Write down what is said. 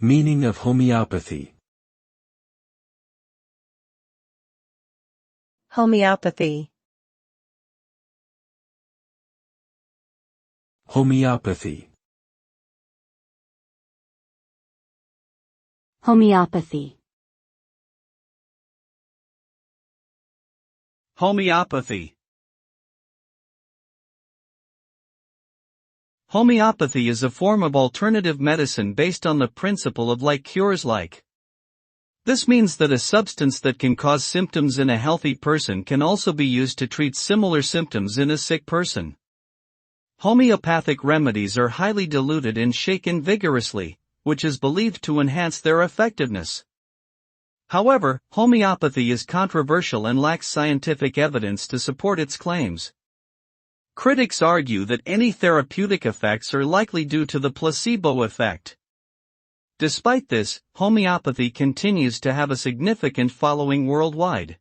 Meaning of homeopathy. Homeopathy. Homeopathy. Homeopathy. Homeopathy. Homeopathy is a form of alternative medicine based on the principle of like cures like. This means that a substance that can cause symptoms in a healthy person can also be used to treat similar symptoms in a sick person. Homeopathic remedies are highly diluted and shaken vigorously, which is believed to enhance their effectiveness. However, homeopathy is controversial and lacks scientific evidence to support its claims. Critics argue that any therapeutic effects are likely due to the placebo effect. Despite this, homeopathy continues to have a significant following worldwide.